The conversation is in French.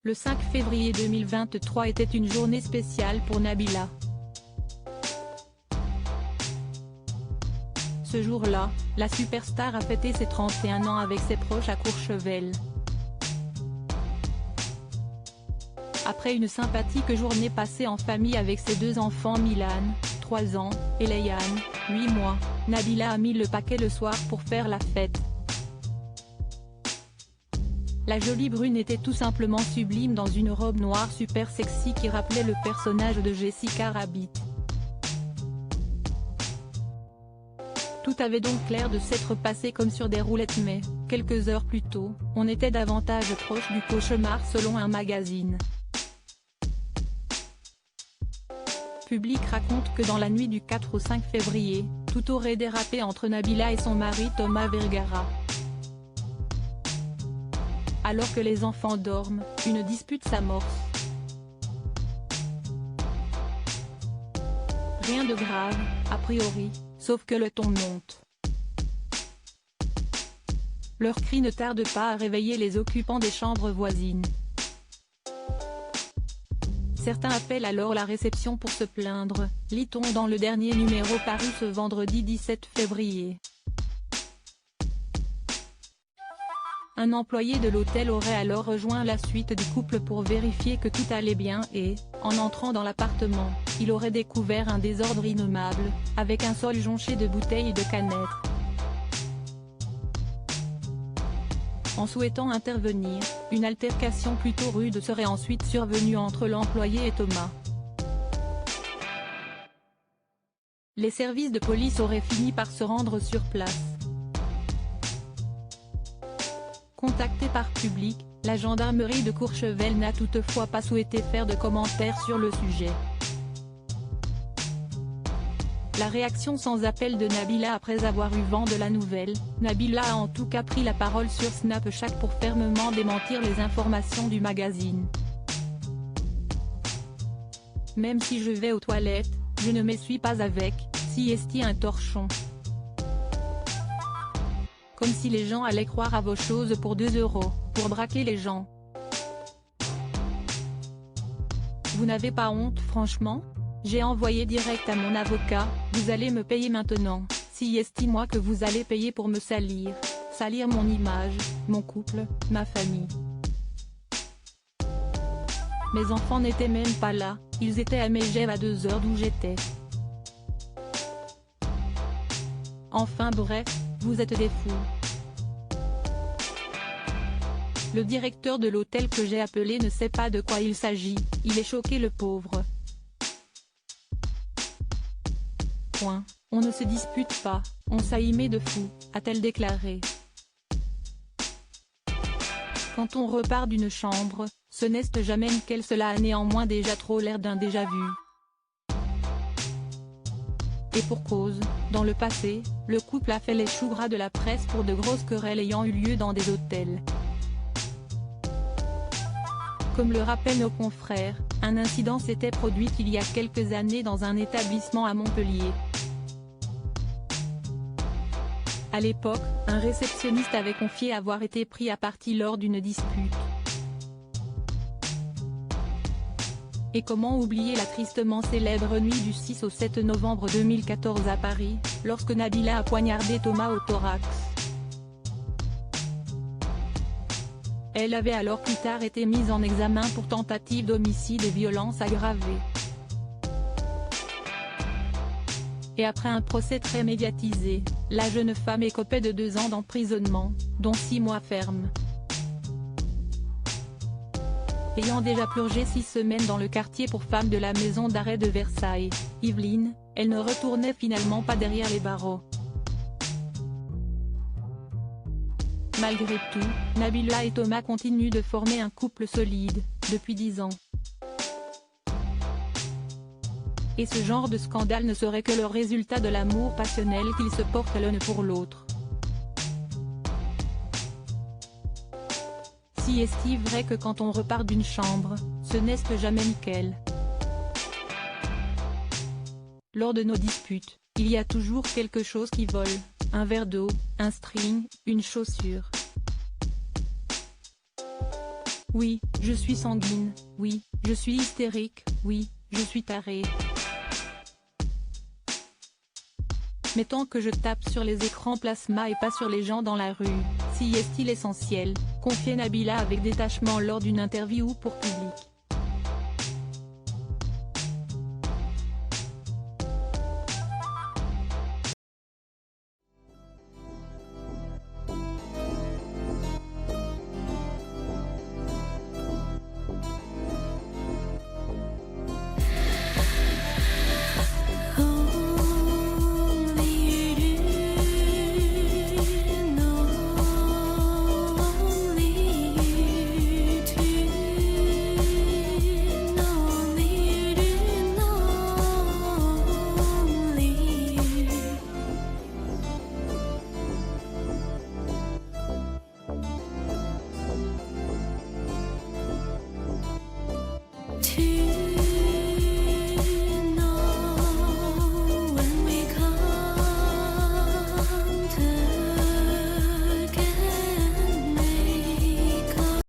Le 5 février 2023 était une journée spéciale pour Nabila. Ce jour-là, la superstar a fêté ses 31 ans avec ses proches à Courchevel. Après une sympathique journée passée en famille avec ses deux enfants Milan, 3 ans, et Layane, 8 mois, Nabila a mis le paquet le soir pour faire la fête. La jolie brune était tout simplement sublime dans une robe noire super sexy qui rappelait le personnage de Jessica Rabbit. Tout avait donc l'air de s'être passé comme sur des roulettes mais, quelques heures plus tôt, on était davantage proche du cauchemar selon un magazine. Public raconte que dans la nuit du 4 au 5 février, tout aurait dérapé entre Nabila et son mari Thomas Vergara. Alors que les enfants dorment, une dispute s'amorce. Rien de grave, a priori, sauf que le ton monte. Leurs cris ne tardent pas à réveiller les occupants des chambres voisines. Certains appellent alors la réception pour se plaindre, lit-on dans le dernier numéro paru ce vendredi 17 février. Un employé de l'hôtel aurait alors rejoint la suite du couple pour vérifier que tout allait bien et, en entrant dans l'appartement, il aurait découvert un désordre innommable, avec un sol jonché de bouteilles et de canettes. En souhaitant intervenir, une altercation plutôt rude serait ensuite survenue entre l'employé et Thomas. Les services de police auraient fini par se rendre sur place. Contactée par Public, la gendarmerie de Courchevel n'a toutefois pas souhaité faire de commentaires sur le sujet. La réaction sans appel de Nabila après avoir eu vent de la nouvelle, Nabila a en tout cas pris la parole sur Snapchat pour fermement démentir les informations du magazine. Même si je vais aux toilettes, je ne m'essuie pas avec, si un torchon. Comme si les gens allaient croire à vos choses pour 2 €, pour braquer les gens. Vous n'avez pas honte franchement? J'ai envoyé direct à mon avocat, vous allez me payer maintenant, si moi que vous allez payer pour me salir mon image, mon couple, ma famille. Mes enfants n'étaient même pas là, ils étaient à Megève à 2 heures d'où j'étais. Enfin bref, vous êtes des fous. Le directeur de l'hôtel que j'ai appelé ne sait pas de quoi il s'agit, il est choqué le pauvre. On ne se dispute pas, on s'aimait de fou, a-t-elle déclaré. Quand on repart d'une chambre, ce n'est jamais qu'elle cela a néanmoins déjà trop l'air d'un déjà-vu. Et pour cause, dans le passé, le couple a fait les choux gras de la presse pour de grosses querelles ayant eu lieu dans des hôtels. Comme le rappellent nos confrères, un incident s'était produit il y a quelques années dans un établissement à Montpellier. À l'époque, un réceptionniste avait confié avoir été pris à partie lors d'une dispute. Et comment oublier la tristement célèbre nuit du 6 au 7 novembre 2014 à Paris, lorsque Nabila a poignardé Thomas au thorax. Elle avait alors plus tard été mise en examen pour tentative d'homicide et violence aggravée. Et après un procès très médiatisé, la jeune femme écopait de 2 ans d'emprisonnement, dont 6 mois fermes. Ayant déjà purgé 6 semaines dans le quartier pour femmes de la maison d'arrêt de Versailles, Yvelines, elle ne retournait finalement pas derrière les barreaux. Malgré tout, Nabila et Thomas continuent de former un couple solide, depuis 10 ans. Et ce genre de scandale ne serait que le résultat de l'amour passionnel qu'ils se portent l'un pour l'autre. Si est-il vrai que quand on repart d'une chambre, ce n'est jamais nickel. Lors de nos disputes, il y a toujours quelque chose qui vole, un verre d'eau, un string, une chaussure. Oui, je suis sanguine, oui, je suis hystérique, oui, je suis tarée. Mais tant que je tape sur les écrans plasma et pas sur les gens dans la rue, si est-il essentiel, confiait Nabila avec détachement lors d'une interview pour Public.